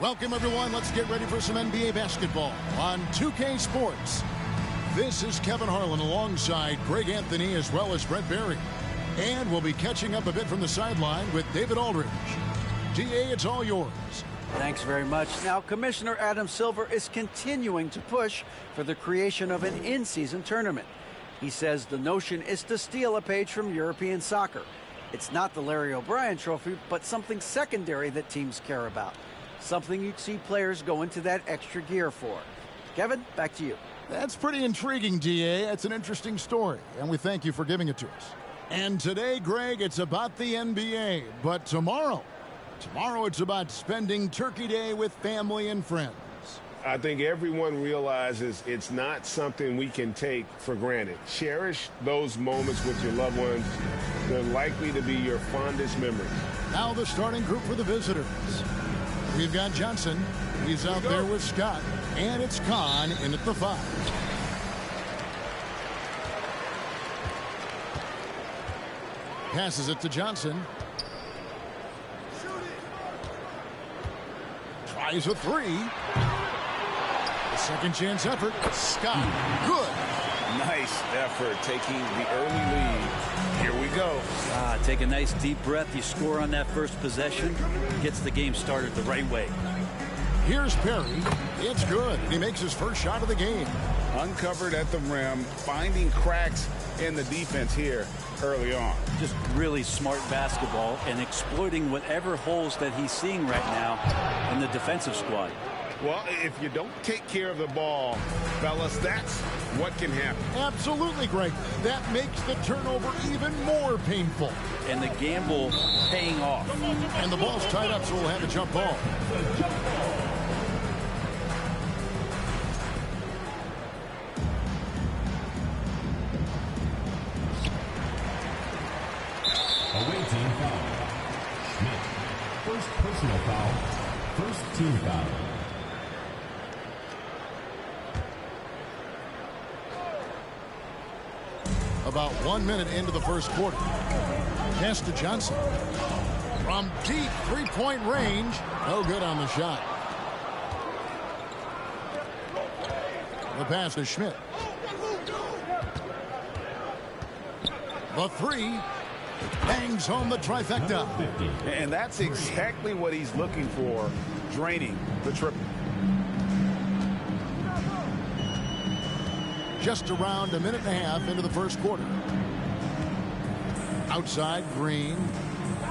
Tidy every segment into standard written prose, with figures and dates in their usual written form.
Welcome, everyone. Let's get ready for some NBA basketball on 2K Sports. This is Kevin Harlan alongside Greg Anthony as well as Brent Barry. And we'll be catching up a bit from the sideline with David Aldridge. DA, it's all yours. Thanks very much. Now, Commissioner Adam Silver is continuing to push for the creation of an in-season tournament. He says the notion is to steal a page from European soccer. It's not the Larry O'Brien Trophy, but something secondary that teams care about. Something you'd see players go into that extra gear for. Kevin, back to you. That's pretty intriguing, DA. It's an interesting story, and we thank you for giving it to us. And today, Greg, it's about the NBA. But tomorrow it's about spending Turkey Day with family and friends. I think everyone realizes it's not something we can take for granted. Cherish those moments with your loved ones. They're likely to be your fondest memories. Now the starting group for the visitors. We've got Johnson. He's out there with Scott. And it's Kahn in at the 5. Passes it to Johnson. Tries a 3. The second chance effort. Scott. Good. Nice effort taking the early lead. Here we go. Take a nice deep breath. You score on that first possession. Gets the game started the right way. Here's Perry. It's good. He makes his first shot of the game. Uncovered at the rim, finding cracks in the defense here early on. Just really smart basketball and exploiting whatever holes that he's seeing right now in the defensive squad. Well, if you don't take care of the ball, fellas, that's what can happen. Absolutely, Greg. That makes the turnover even more painful. And the gamble paying off. And the ball's tied up, so we'll have a jump ball. Away team foul. Schmidt. First personal foul. First team foul. About 1 minute into the first quarter. Pass to Johnson. From deep three-point range. No good on the shot. The pass to Schmidt. The 3. Bangs home the trifecta. And that's exactly what he's looking for, draining the triple. Just around a minute and a half into the first quarter. Outside, Green.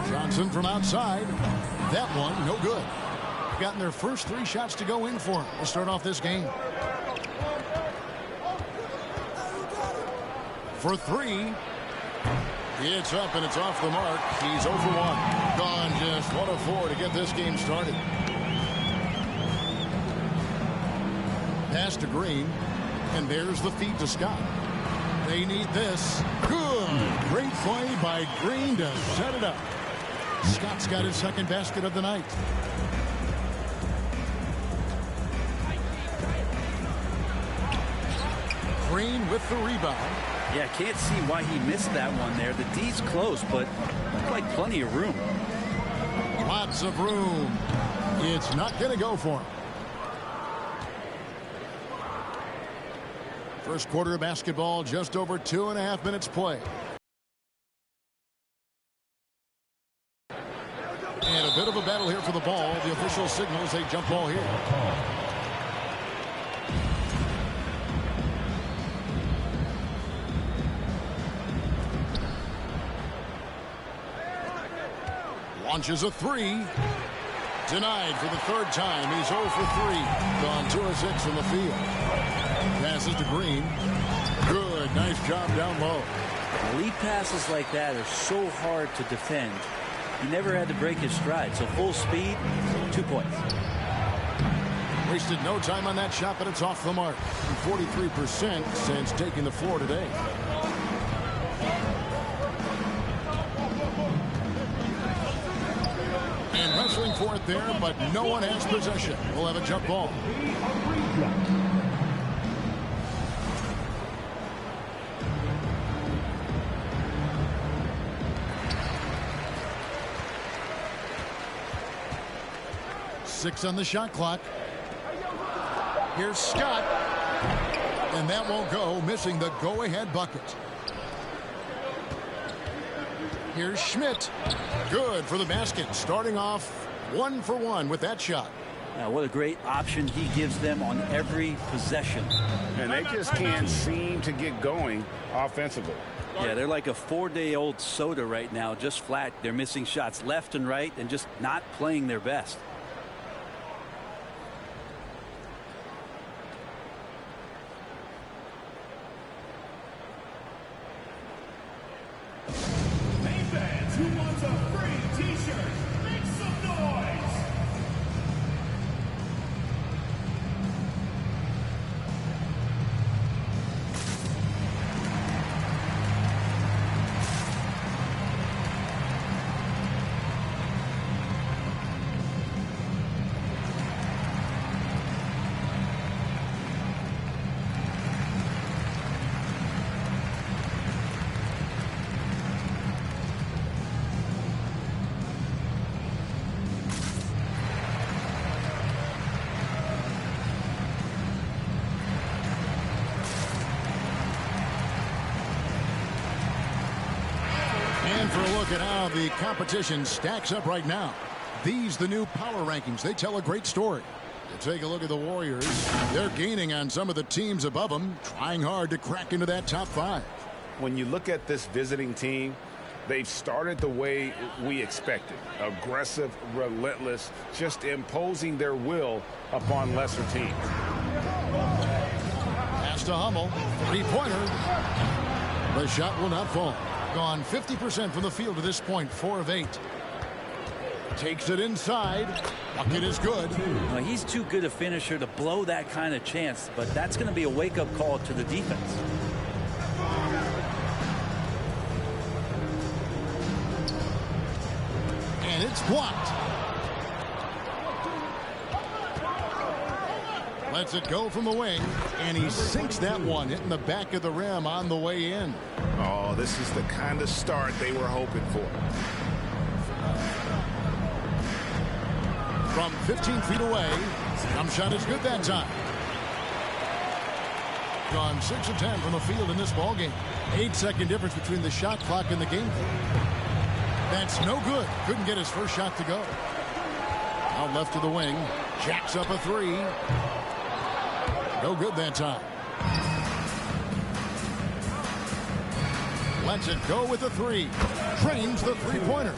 Johnson from outside. That one, no good. Gotten their first 3 shots to go in for him to start off this game. For 3. It's up and it's off the mark. He's 0 for 1. Gone just 1 of 4 to get this game started. Pass to Green. And there's the feed to Scott. They need this. Good. Great play by Green to set it up. Scott's got his second basket of the night. Green with the rebound. Yeah, can't see why he missed that one there. The D's close, but looked like plenty of room. Lots of room. It's not going to go for him. First quarter of basketball, just over 2.5 minutes play. And a bit of a battle here for the ball. The official signals a jump ball here. Launches a 3. Denied for the 3rd time. He's 0 for 3. Gone 2 of 6 from the field. Passes to Green. Good. Nice job down low. Lead passes like that are so hard to defend. He never had to break his stride. So full speed, 2 points. Wasted no time on that shot, but it's off the mark. 43% since taking the floor today. And wrestling for it there, but no one has possession. We'll have a jump ball. 6 on the shot clock. Here's Scott. And that won't go, missing the go-ahead bucket. Here's Schmidt. Good for the basket. Starting off 1 for 1 with that shot. What a great option he gives them on every possession. And they just can't seem to get going offensively. Yeah, they're like a 4-day-old soda right now, just flat. They're missing shots left and right and just not playing their best. Hey fans, who wants a free t-shirt? Make some noise! For a look at how the competition stacks up right now. These the new power rankings. They tell a great story. You take a look at the Warriors. They're gaining on some of the teams above them, trying hard to crack into that top 5. When you look at this visiting team, they've started the way we expected. Aggressive, relentless, just imposing their will upon lesser teams. Pass to Hummel. 3-pointer. The shot will not fall. Gone 50% from the field to this point, 4 of 8. Takes it inside. Bucket is good. Well, he's too good a finisher to blow that kind of chance, but that's going to be a wake-up call to the defense. And it's blocked. Lets it go from the wing, and he sinks that one, hitting the back of the rim on the way in. Oh, this is the kind of start they were hoping for. From 15 feet away, jump shot is good that time. Gone 6 of 10 from the field in this ballgame. 8-second difference between the shot clock and the game clock. That's no good. Couldn't get his first shot to go. Out left to the wing, jacks up a 3. No good that time. Lets it go with a 3. Trains the 3-pointer.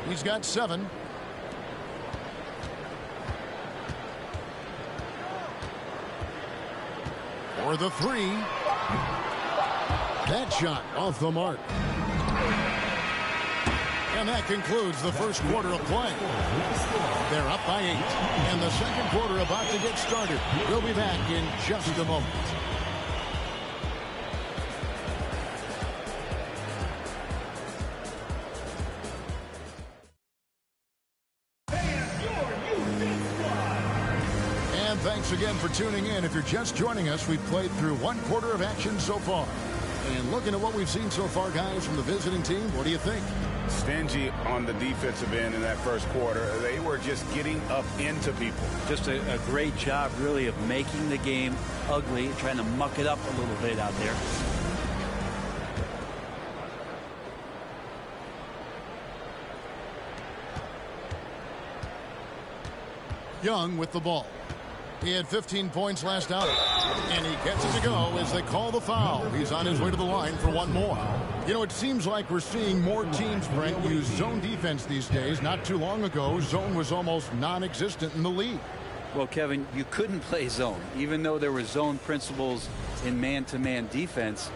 He's got 7. For the 3. That shot off the mark. And that concludes the first quarter of play. They're up by 8. And the second quarter about to get started. We'll be back in just a moment. And thanks again for tuning in. If you're just joining us, we've played through 1 quarter of action so far. And looking at what we've seen so far, guys, from the visiting team, what do you think? Stingy on the defensive end in that first quarter. They were just getting up into people. Just a great job, really, of making the game ugly, trying to muck it up a little bit out there. Young with the ball. He had 15 points last outing, and he gets it to go as they call the foul. He's on his way to the line for 1 more. You know, it seems like we're seeing more teams, Brent, use zone defense these days. Not too long ago, zone was almost non-existent in the league. Well, Kevin, you couldn't play zone. Even though there were zone principles in man-to-man defense,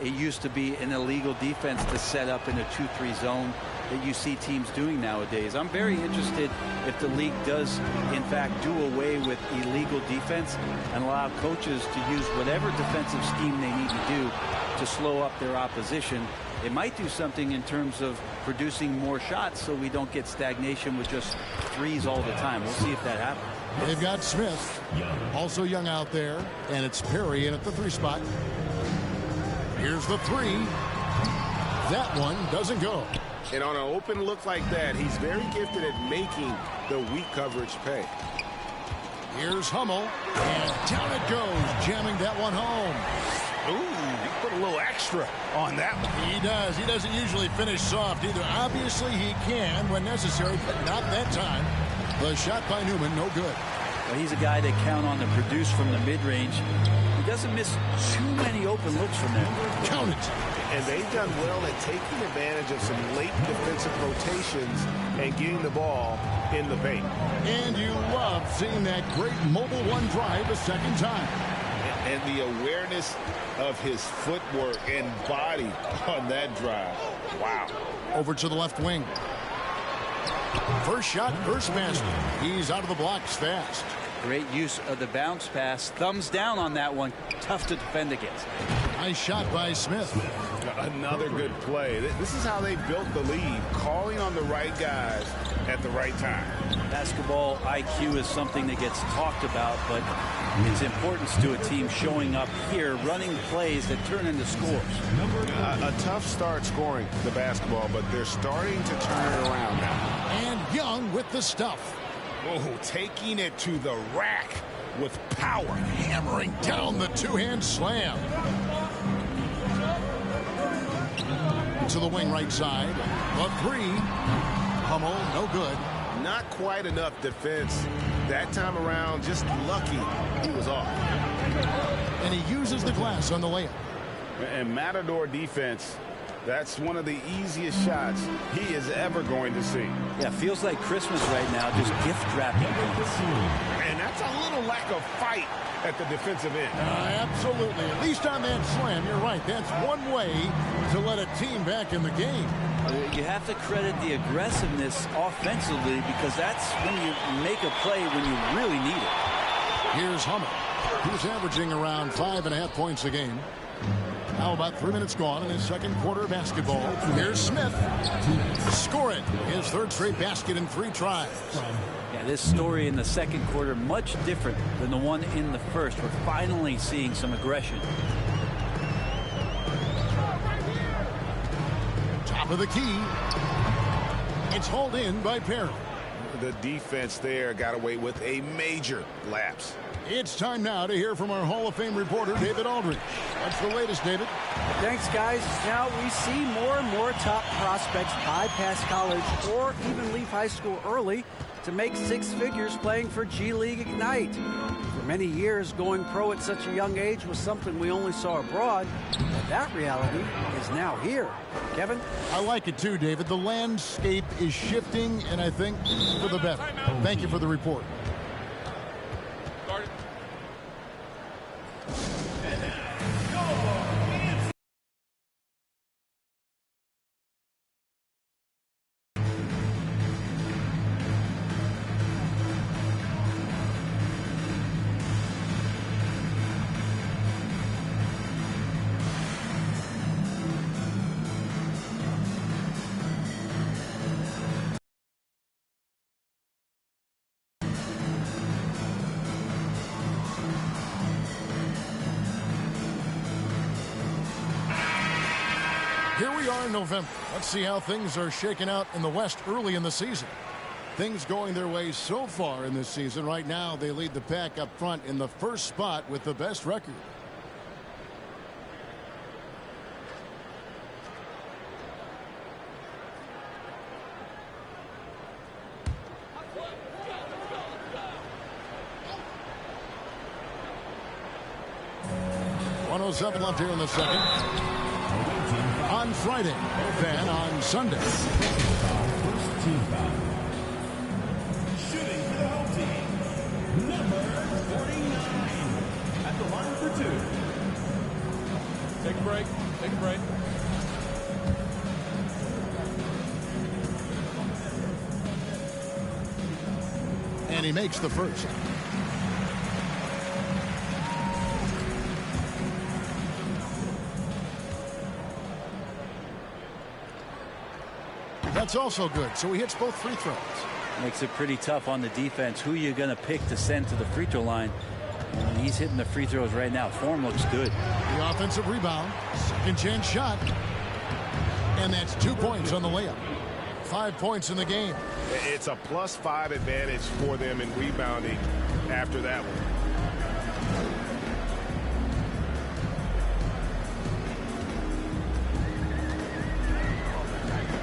it used to be an illegal defense to set up in a 2-3 zone that you see teams doing nowadays. I'm very interested if the league does, in fact, do away with illegal defense and allow coaches to use whatever defensive scheme they need to do to slow up their opposition. It might do something in terms of producing more shots so we don't get stagnation with just threes all the time. We'll see if that happens. They've got Smith, also young out there, and it's Perry in at the 3 spot. Here's the 3. That one doesn't go. And on an open look like that, he's very gifted at making the weak coverage pay. Here's Hummel, and down it goes, jamming that one home. Ooh, he put a little extra on that one. He does. He doesn't usually finish soft either. Obviously, he can when necessary, but not that time. The shot by Newman, no good. Well, he's a guy they count on to produce from the mid-range. He doesn't miss too many open looks from there. Count it. And they've done well at taking advantage of some late defensive rotations and getting the ball in the paint. And you love seeing that great mobile one drive a second time. And the awareness of his footwork and body on that drive. Wow. Over to the left wing. First shot, first basket. He's out of the blocks fast. Great use of the bounce pass. Thumbs down on that one. Tough to defend against. Nice shot by Smith. Another good play. This is how they built the lead, calling on the right guys at the right time. Basketball IQ is something that gets talked about, but its importance to a team showing up here, running plays that turn into scores. A tough start scoring the basketball, but they're starting to turn it around now. And Young with the stuff. Oh, taking it to the rack with power. Hammering down the two-hand slam. To the wing right side. The three. Hummel, no good. Not quite enough defense that time around. Just lucky he was off. And he uses the glass on the layup. And Matador defense, that's one of the easiest shots he is ever going to see. Yeah, feels like Christmas right now, just gift wrapping. And that's a little lack of fight at the defensive end. Absolutely. At least on that slam, you're right. That's one way to let a team back in the game. You have to credit the aggressiveness offensively because that's when you make a play when you really need it. Here's Hummel, who's averaging around 5.5 points a game. Now about 3 minutes gone in his second quarter of basketball. Here's Smith. Scoring his third straight basket in 3 tries. Yeah, this story in the second quarter much different than the one in the first. We're finally seeing some aggression. Top of the key. It's hauled in by Perry. The defense there got away with a major lapse. It's time now to hear from our Hall of Fame reporter, David Aldridge. What's the latest, David? Thanks, guys. Now we see more and more top prospects bypass college or even leave high school early to make 6 figures playing for G League Ignite. For many years, going pro at such a young age was something we only saw abroad, but that reality is now here. Kevin? I like it too, David. The landscape is shifting, and I think for the better. Thank you for the report. Here we are in November. Let's see how things are shaking out in the West early in the season. Things going their way so far in this season. Right now, they lead the pack up front in the first spot with the best record. .107 left here in the second. On Friday, then on Sunday. First team foul. Shooting for the home team, number 49 at the line for 2. Take a break. Take a break. And he makes the first. That's also good. So he hits both free throws. Makes it pretty tough on the defense. Who are you going to pick to send to the free throw line? And he's hitting the free throws right now. Form looks good. The offensive rebound. Second chance shot. And that's 2 points on the layup. 5 points in the game. It's a +5 advantage for them in rebounding. after that one.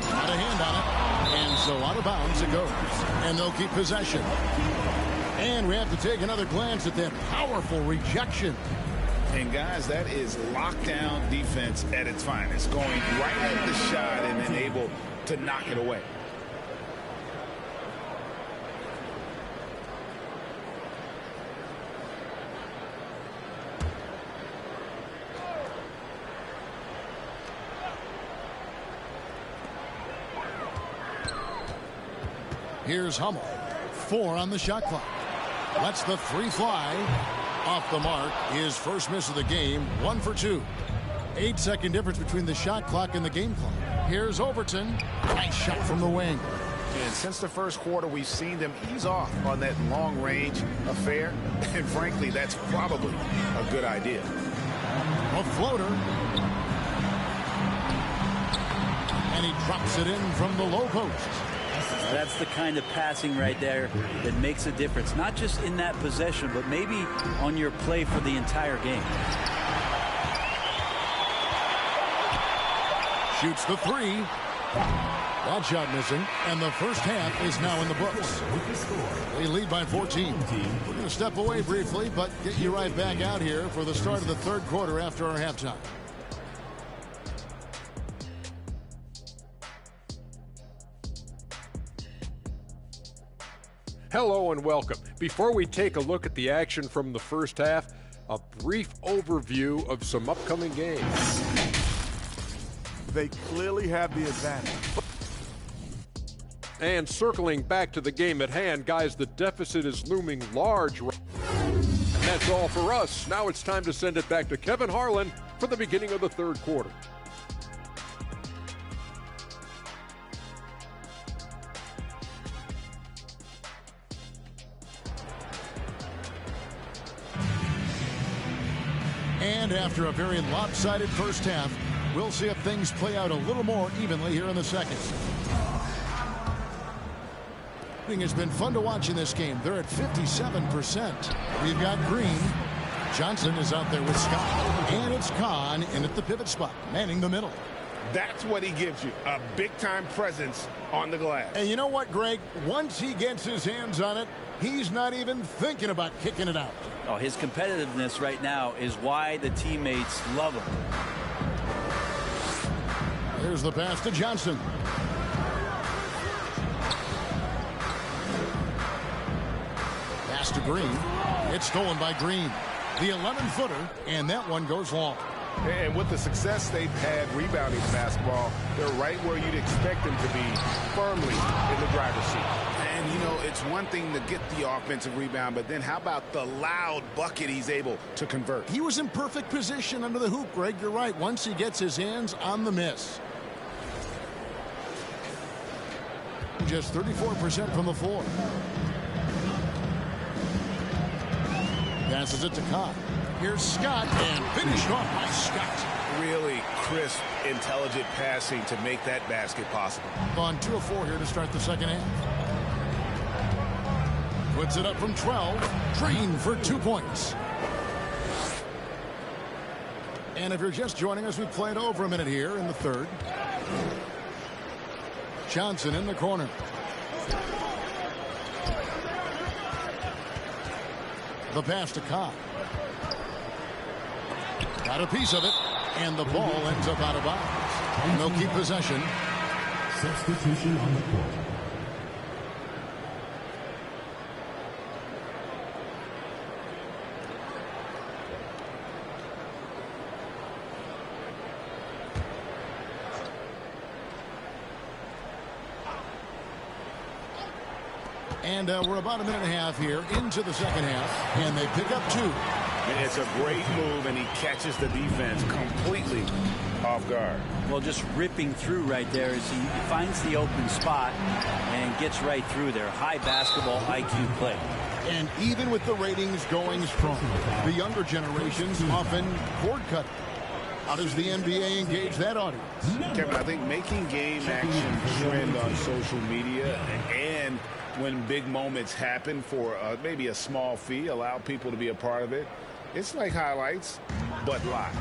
Got a hand on it, and so out of bounds it goes, and they'll keep possession. And we have to take another glance at that powerful rejection. And guys, that is lockdown defense at its finest, going right at the shot and then able to knock it away. Here's Hummel. 4 on the shot clock. Lets the 3 fly. Off the mark. His first miss of the game. 1 for 2. 8-second difference between the shot clock and the game clock. Here's Overton. Nice shot from the wing. And since the first quarter, we've seen them ease off on that long-range affair. And frankly, that's probably a good idea. A floater. And he drops it in from the low post. That's the kind of passing right there that makes a difference, not just in that possession, but maybe on your play for the entire game. Shoots the 3. That shot missing, and the first half is now in the books. They lead by 14. We're going to step away briefly, but get you right back out here for the start of the third quarter after our halftime. Hello and welcome. Before we take a look at the action from the first half, a brief overview of some upcoming games. They clearly have the advantage. And circling back to the game at hand, guys, the deficit is looming large. And that's all for us. Now it's time to send it back to Kevin Harlan for the beginning of the third quarter. And after a very lopsided first half, we'll see if things play out a little more evenly here in the second. It's been fun to watch in this game. They're at 57%. We've got Green. Johnson is out there with Scott. And it's Kahn in at the pivot spot, manning the middle. That's what he gives you, a big-time presence on the glass. And you know what, Greg? Once he gets his hands on it, he's not even thinking about kicking it out. Oh, his competitiveness right now is why the teammates love him. Here's the pass to Johnson. Pass to Green. It's stolen by Green. The 11-footer, and that one goes long. And with the success they've had rebounding basketball, they're right where you'd expect them to be, firmly in the driver's seat. And, you know, it's one thing to get the offensive rebound, but then how about the loud bucket he's able to convert? He was in perfect position under the hoop, Greg. You're right. Once he gets his hands on the miss. Just 34% from the floor. Passes it to Kahn. Here's Scott, and finished off by Scott. Really crisp, intelligent passing to make that basket possible. On 2 of 4 here to start the second half. Puts it up from 12. Drain for 2 points. And if you're just joining us, we played over a minute here in the third. Johnson in the corner. The pass to Kahn. Got a piece of it, and the ball ends up out of bounds. And they'll keep possession. Substitution on the court. And we're about a minute and a half here into the second half, and they pick up 2. It's a great move, and he catches the defense completely off guard. Well, just ripping through right there as he finds the open spot and gets right through there. High basketball IQ play. And even with the ratings going strong, the younger generations often cord cut. How does the NBA engage that audience? Kevin, I think making game action trend on social media and when big moments happen for maybe a small fee, allow people to be a part of it. It's like highlights, but live.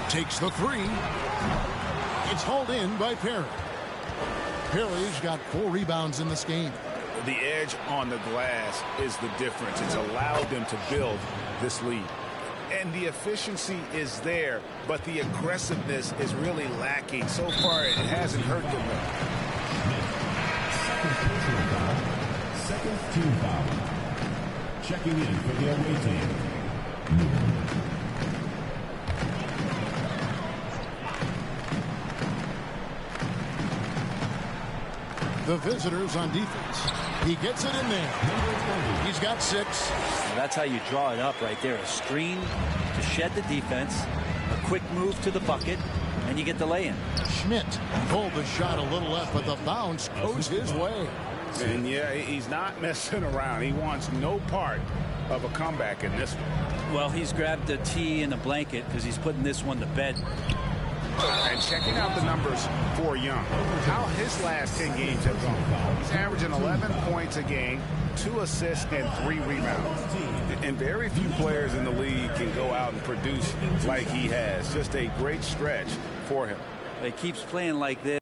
Takes the three. It's hauled in by Perry. Perry's got 4 rebounds in this game. The edge on the glass is the difference. It's allowed them to build this lead. And the efficiency is there, but the aggressiveness is really lacking. So far, it hasn't hurt them. Second team foul. Checking in for the away team. The visitors on defense. He gets it in there. He's got 6. Well, that's how you draw it up right there. A screen to shed the defense, a quick move to the bucket, and you get the lay-in. Schmidt pulled the shot a little left, but the bounce goes his way. And yeah, he's not messing around. He wants no part of a comeback in this one. Well, he's grabbed the tee and a blanket because he's putting this one to bed. And checking out the numbers for Young, how his last 10 games have gone. He's averaging 11 points a game, 2 assists, and 3 rebounds. And very few players in the league can go out and produce like he has. Just a great stretch for him. He keeps playing like this.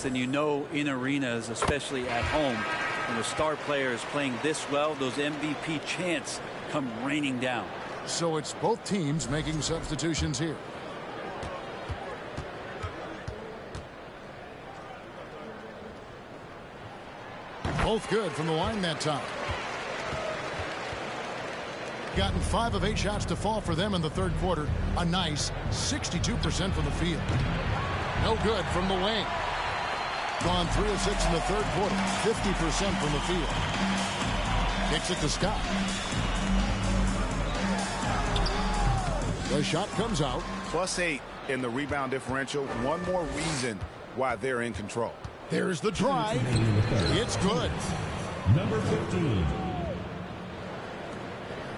And you know, in arenas, especially at home, when a star player is playing this well, those MVP chants come raining down. So it's both teams making substitutions here. Both good from the line that time. Gotten 5 of 8 shots to fall for them in the third quarter. A nice 62% from the field. No good from the wing. Gone 3 of 6 in the third quarter. 50% from the field. Kicks it to Scott. The shot comes out. +8 in the rebound differential. One more reason why they're in control. There's the drive. It's good. Number 15.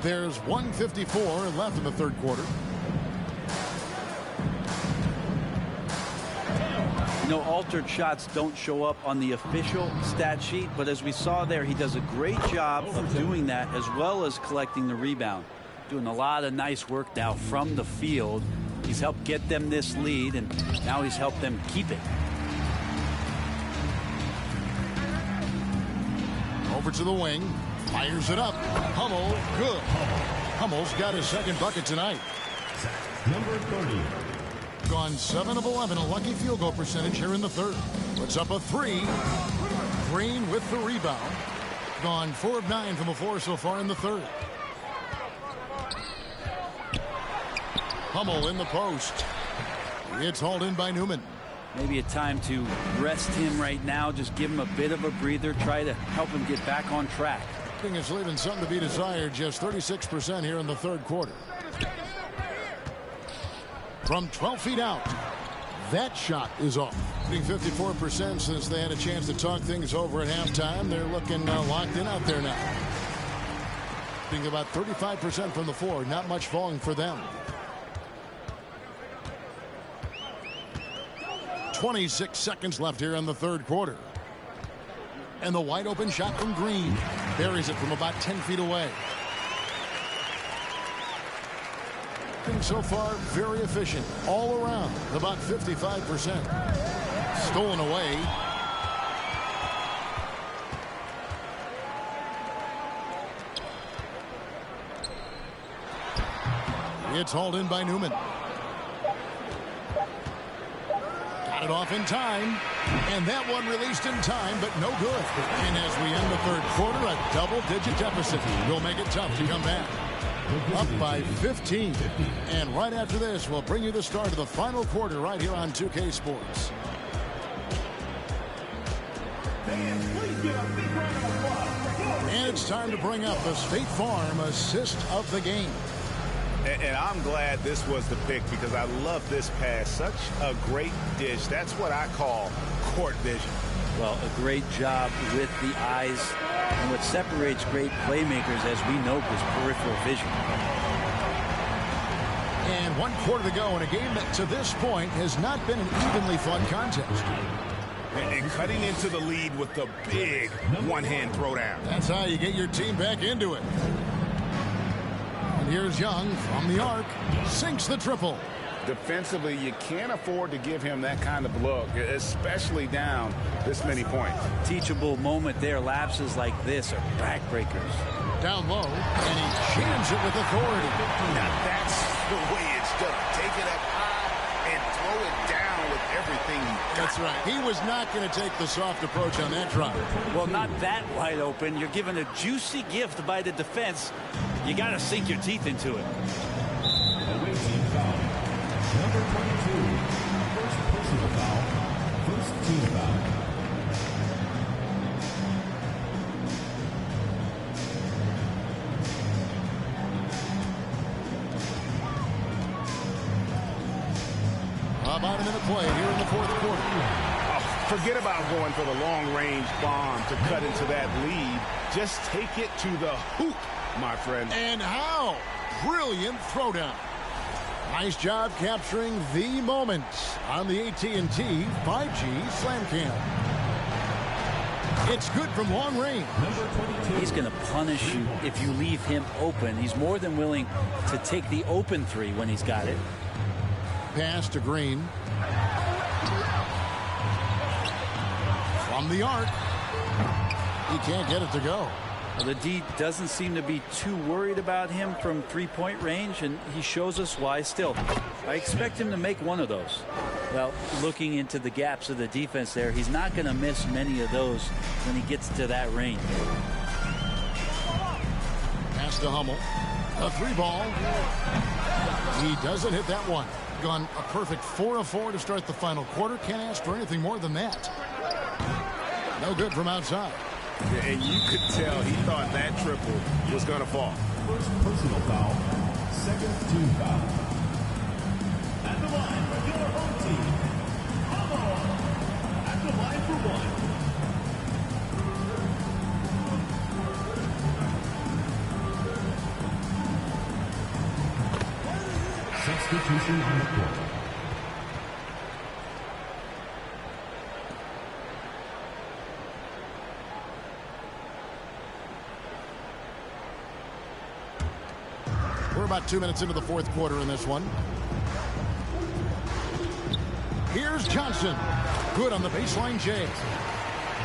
There's 1:54 left in the third quarter. You know, altered shots don't show up on the official stat sheet, but as we saw there, he does a great job of doing that as well as collecting the rebound. Doing a lot of nice work now from the field. He's helped get them this lead, and now he's helped them keep it. Over to the wing. Fires it up. Hummel, good. Hummel's got his second bucket tonight. Number 30. Gone 7 of 11, a lucky field goal percentage here in the third. Puts up a 3. Green with the rebound. Gone 4 of 9 from the floor so far in the third. Hummel in the post. It's hauled in by Newman. Maybe a time to rest him right now. Just give him a bit of a breather. Try to help him get back on track. I think it's leaving something to be desired. Just 36% here in the third quarter. From 12 feet out, that shot is off. 54% since they had a chance to talk things over at halftime. They're looking locked in out there now. Being about 35% from the floor. Not much falling for them. 26 seconds left here in the third quarter. And the wide open shot from Green. Buries it from about 10 feet away. So far, very efficient all around, about 55%. Stolen away. It's hauled in by Newman. Got it off in time. And that one released in time, but no good. And as we end the third quarter, a double-digit deficit will make it tough to come back. Up by 15. And right after this, we'll bring you the start of the final quarter right here on 2K Sports. And it's time to bring up the State Farm assist of the game. And I'm glad this was the pick because I love this pass. Such a great dish. That's what I call court vision. Well, a great job with the eyes. And what separates great playmakers, as we know, is peripheral vision. And 1 quarter to go in a game that to this point has not been an evenly fun contest. And cutting into the lead with the big one-hand throwdown. That's how you get your team back into it. And here's Young from the arc. Sinks the triple. Defensively, you can't afford to give him that kind of look, especially down this many points. Teachable moment there. Lapses like this are backbreakers. Down low, and he jams it with authority. Now that's the way it's done. Take it up high and throw it down with everything you got. That's right. He was not going to take the soft approach on that drive. Well, not that wide open. You're given a juicy gift by the defense. You got to sink your teeth into it. Number 22, first personal foul, first team foul. About a minute play here in the 4th quarter. Forget about going for the long-range bomb to cut into that lead. Just take it to the hoop, my friend. And how? Brilliant throwdown. Nice job capturing the moment on the AT&T 5G Slam Cam. It's good from long range. He's going to punish you if you leave him open. He's more than willing to take the open three when he's got it. Pass to Green. From the arc. He can't get it to go. Well, the D doesn't seem to be too worried about him from three-point range, and he shows us why still. I expect him to make one of those. Well, looking into the gaps of the defense there, he's not going to miss many of those when he gets to that range. Pass to Hummel. A 3-ball. He doesn't hit that one. Gone a perfect 4 of 4 to start the final quarter. Can't ask for anything more than that. No good from outside. And you could tell he thought that triple was going to fall. First personal foul, second team foul. At the line for your home team, Hummel. At the line for one. Substitution on the court. We're about 2 minutes into the 4th quarter in this one. Here's Johnson. Good on the baseline J.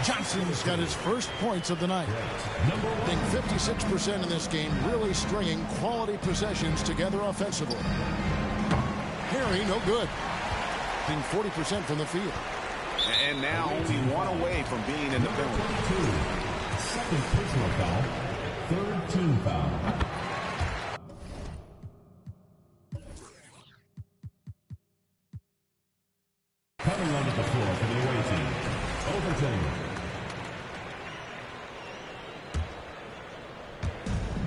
Johnson's got his first points of the night. I think 56% in this game, really stringing quality possessions together offensively. Harry, no good. I think 40% from the field. And now only one away from being in the penalty. Second personal foul, third team foul. Coming onto the floor for the away team, Overton.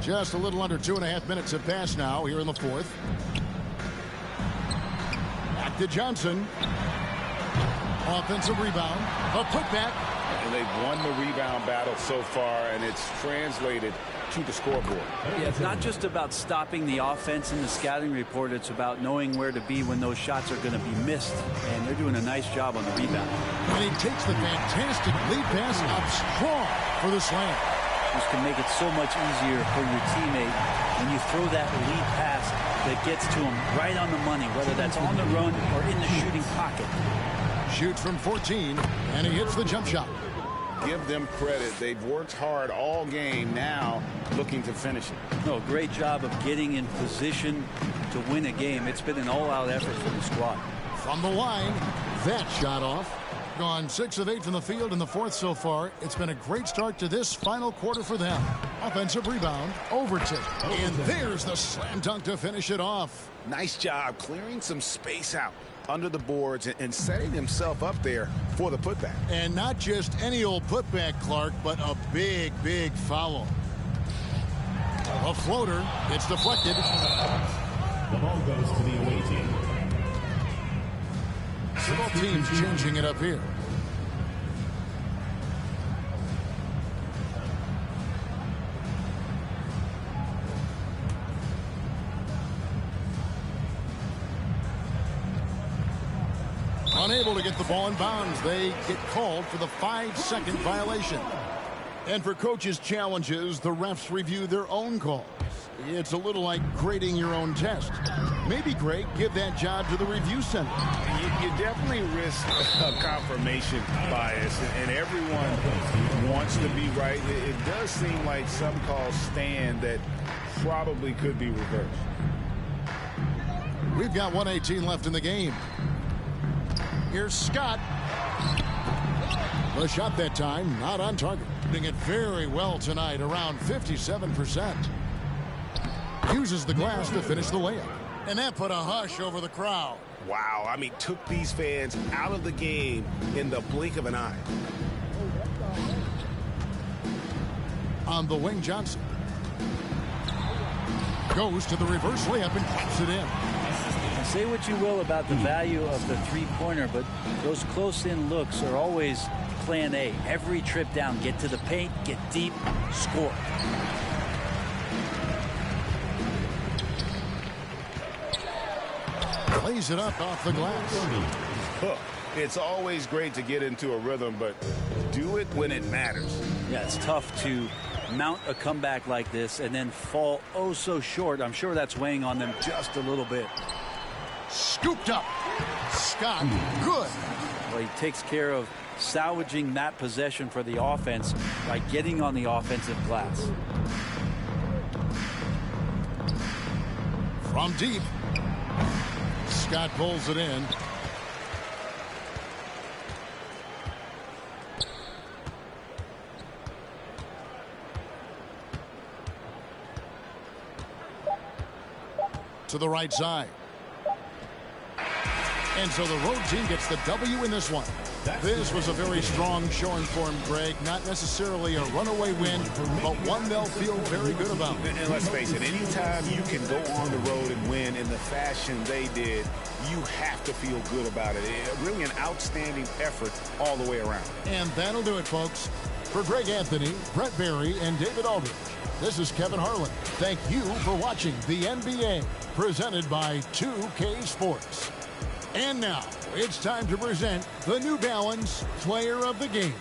Just a little under 2.5 minutes have passed now here in the 4th. Back to Johnson. Offensive rebound. A putback. And they've won the rebound battle so far, and it's translated to the scoreboard. Yeah, it's not just about stopping the offense in the scouting report. It's about knowing where to be when those shots are going to be missed. And they're doing a nice job on the rebound. And he takes the fantastic lead pass up strong for the slam. This can make it so much easier for your teammate when you throw that lead pass that gets to him right on the money, whether that's on the run or in the shooting pocket. Shoots from 14, and he hits the jump shot. Give them credit. They've worked hard all game, now looking to finish it. No, great job of getting in position to win a game. It's been an all-out effort for the squad. From the line, that shot off. Gone 6 of 8 from the field in the 4th so far. It's been a great start to this final quarter for them. Offensive rebound, Overton. And there's the slam dunk to finish it off. Nice job clearing some space out under the boards and setting himself up there for the putback. And not just any old putback, Clark, but a big, big foul. A floater. It's deflected. The ball goes to the away team. So both teams changing it up here. Unable to get the ball in bounds. They get called for the 5-second violation. And for coaches' challenges, the refs review their own calls. It's a little like grading your own test. Maybe, Greg, give that job to the review center. You definitely risk a confirmation bias, and everyone wants to be right. It does seem like some calls stand that probably could be reversed. We've got 1:18 left in the game. Here's Scott. The shot that time, not on target. Doing it very well tonight, around 57%. Uses the glass to finish the layup. And that put a hush over the crowd. Wow, I mean, took these fans out of the game in the blink of an eye. On the wing, Johnson. Goes to the reverse layup and puts it in. Say what you will about the value of the three-pointer, but those close-in looks are always plan A. Every trip down, get to the paint, get deep, score. Lays it up off the glass. It's always great to get into a rhythm, but do it when it matters. Yeah, it's tough to mount a comeback like this and then fall oh so short. I'm sure that's weighing on them just a little bit. Scooped up. Scott, good. Well, he takes care of salvaging that possession for the offense by getting on the offensive glass. From deep. Scott pulls it in. To the right side. And so the road team gets the W in this one. This was a very strong showing for him, Greg. Not necessarily a runaway win, but one they'll feel very good about. And let's face it, anytime you can go on the road and win in the fashion they did, you have to feel good about it. Really an outstanding effort all the way around. And that'll do it, folks. For Greg Anthony, Brett Barry, and David Aldridge, this is Kevin Harlan. Thank you for watching the NBA, presented by 2K Sports. And now, it's time to present the New Balance Player of the Game.